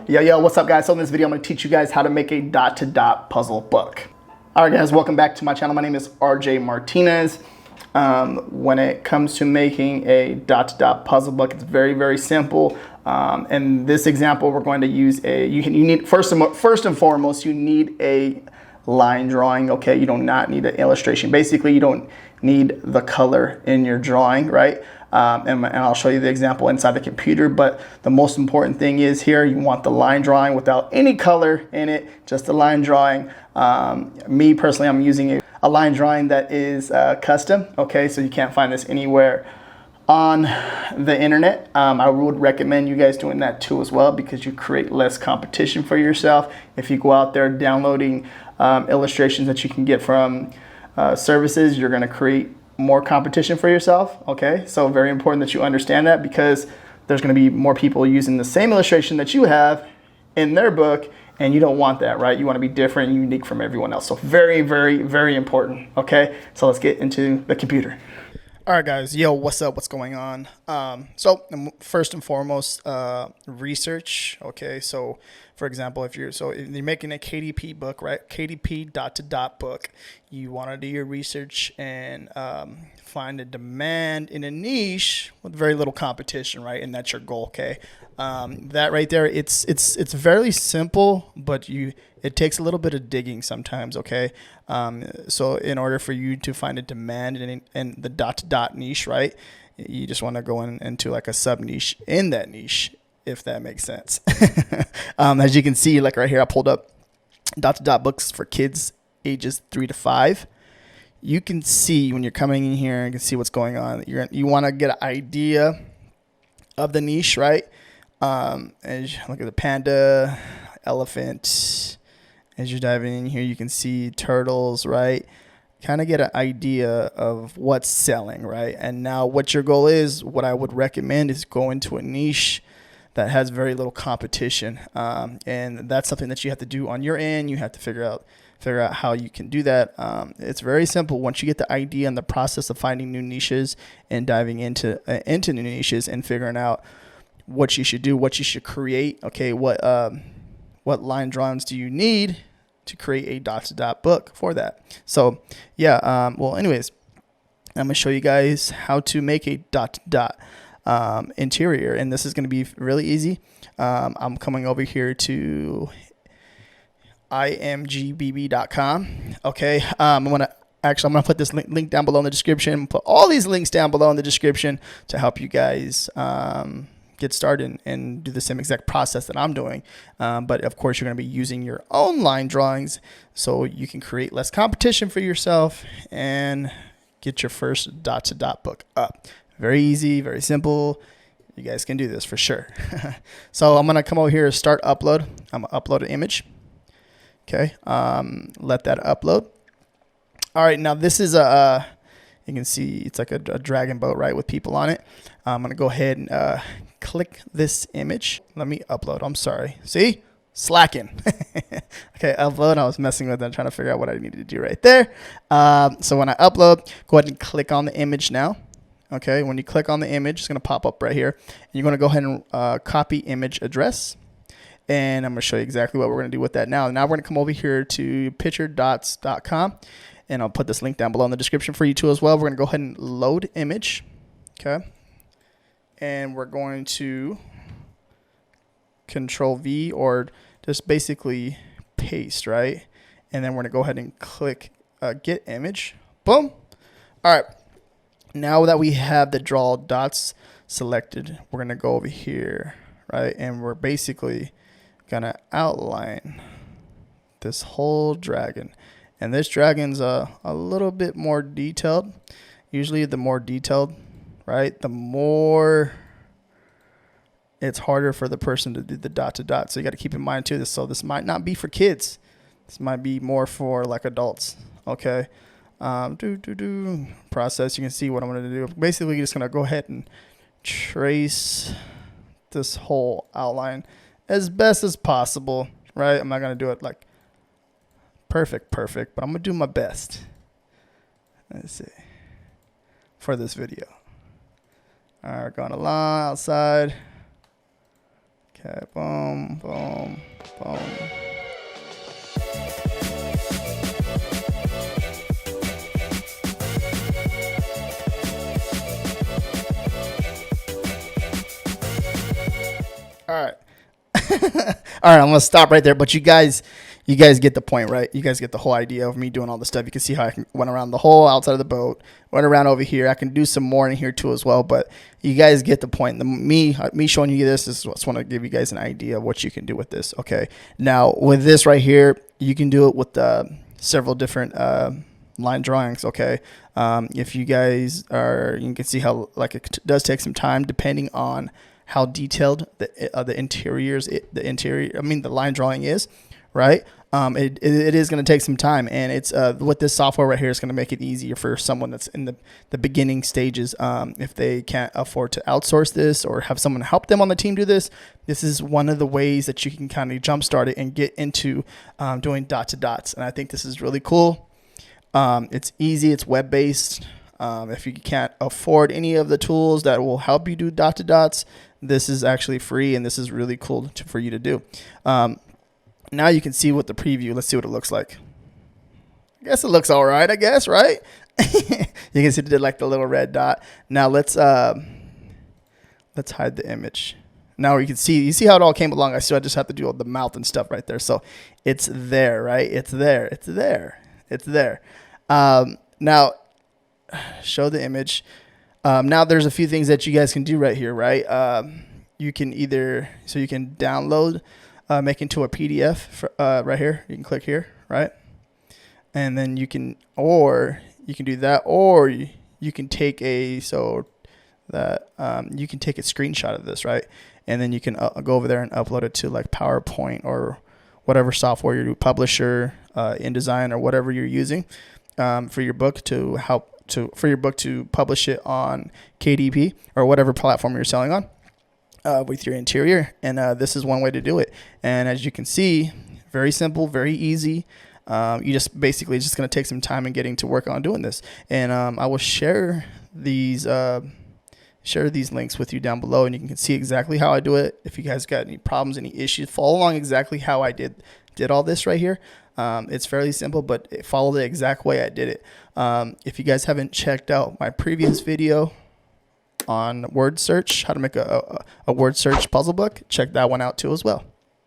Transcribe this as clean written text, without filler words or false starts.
Yo, what's up guys? So in this video, I'm gonna teach you guys how to make a dot-to-dot puzzle book. All right guys, welcome back to my channel. My name is RJ Martinez. When it comes to making a dot-to-dot puzzle book, it's very simple. In this example, we're going to use you need first and foremost, you need a line drawing, okay? You do not need an illustration. Basically, you don't need the color in your drawing, right? And I'll show you the example inside the computer, but the most important thing is here, you want the line drawing without any color in it, just a line drawing. Me personally, I'm using a line drawing that is custom, okay? So you can't find this anywhere on the internet. I would recommend you guys doing that too as well, because you create less competition for yourself. If you go out there downloading illustrations that you can get from services, you're gonna create more competition for yourself, okay? So very important that you understand that, because there's gonna be more people using the same illustration that you have in their book, and you don't want that, right? You wanna be different and unique from everyone else. So very important, okay? So let's get into the computer. All right, guys. Yo, what's up? What's going on? So first and foremost, research. Okay, so for example, if you're making a KDP book, right? KDP dot-to-dot book, you want to do your research and find a demand in a niche with very little competition, right? And that's your goal. Okay, that right there, it's very simple, but it takes a little bit of digging sometimes, okay? So in order for you to find a demand in the dot-to-dot niche, right, you just want to go into like a sub-niche in that niche, if that makes sense. As you can see, like right here, I pulled up dot-to-dot books for kids ages 3 to 5. You can see when you're coming in here, you can see what's going on. You want to get an idea of the niche, right? As you look at the panda, elephant. As you're diving in here, you can see turtles, right? Kind of get an idea of what's selling, right? And now what your goal is, what I would recommend is go into a niche that has very little competition. And that's something that you have to do on your end. You have to figure out how you can do that. It's very simple. Once you get the idea and the process of finding new niches and diving into new niches and figuring out what you should do, what you should create, okay, what line drawings do you need to create a dot-to-dot book for that? So yeah, well anyways, I'm gonna show you guys how to make a dot-to-dot interior, and this is gonna be really easy. I'm coming over here to imgbb.com. okay. I'm gonna put this link down below in the description, put all these links down below in the description to help you guys get started and do the same exact process that I'm doing. But of course, you're going to be using your own line drawings so you can create less competition for yourself and get your first dot-to-dot book up. Very easy, very simple. You guys can do this for sure. So I'm going to come over here and start upload. I'm going to upload an image. Okay. Let that upload. All right. Now this is you can see it's like a dragon boat, right, with people on it. I'm going to go ahead and click this image. Let me upload. I'm sorry. See? Slacking. Okay, upload. I was messing with it, trying to figure out what I needed to do right there. So when I upload, go ahead and click on the image now. Okay, when you click on the image, it's going to pop up right here. And you're going to go ahead and copy image address. And I'm going to show you exactly what we're going to do with that now. Now we're going to come over here to picturedots.com. And I'll put this link down below in the description for you too as well. We're going to go ahead and load image. Okay. And we're going to Control V, or just basically paste, right? And then we're going to go ahead and click get image. Boom. All right. Now that we have the draw dots selected, we're going to go over here, right? And we're basically going to outline this whole dragon. And this dragon's a little bit more detailed. Usually the more detailed, right, the more it's harder for the person to do the dot-to-dot. So you got to keep in mind too, so this might not be for kids. This might be more for like adults, okay? Process, you can see what I'm going to do. Basically, you're just going to go ahead and trace this whole outline as best as possible, right? I'm not going to do it like perfect, but I'm going to do my best. Let's see. For this video. All right, going along outside. Okay, boom, boom, boom. All right. All right, I'm gonna stop right there. But you guys get the point, right? You guys get the whole idea of me doing all this stuff. You can see how I went around the whole outside of the boat, went around over here. I can do some more in here too as well. But you guys get the point. Me showing you this is just want to give you guys an idea of what you can do with this. Okay. Now with this right here, you can do it with several different line drawings. Okay. If you guys you can see how like it does take some time depending on how detailed the line drawing is, right? It is going to take some time, and it's with this software right here is going to make it easier for someone that's in the beginning stages. If they can't afford to outsource this or have someone help them on the team do this, this is one of the ways that you can kind of jumpstart it and get into doing dot to dots. And I think this is really cool. It's easy. It's web-based. If you can't afford any of the tools that will help you do dot to dots, this is actually free, and this is really cool for you to do. Now you can see what the preview. Let's see what it looks like. I guess it looks all right. I guess, right? You can see it did like the little red dot. Now let's hide the image. Now you see how it all came along. I just have to do all the mouth and stuff right there. So it's there, right? It's there. It's there. It's there. Now show the image. Now there's a few things that you guys can do right here, right? You can download, make into a PDF right here. You can click here, right? And then you can do that, or you can take a screenshot of this, right? And then you can go over there and upload it to like PowerPoint or whatever software your publisher, InDesign, or whatever you're using for your book to publish it on KDP or whatever platform you're selling on with your interior. And this is one way to do it. And as you can see, very simple, very easy. You just basically just going to take some time and getting to work on doing this. And I will share these links with you down below, and you can see exactly how I do it. If you guys got any problems, any issues, follow along exactly how I did all this right here. It's fairly simple, but follow the exact way I did it. If you guys haven't checked out my previous video on word search, how to make a word search puzzle book, check that one out too as well.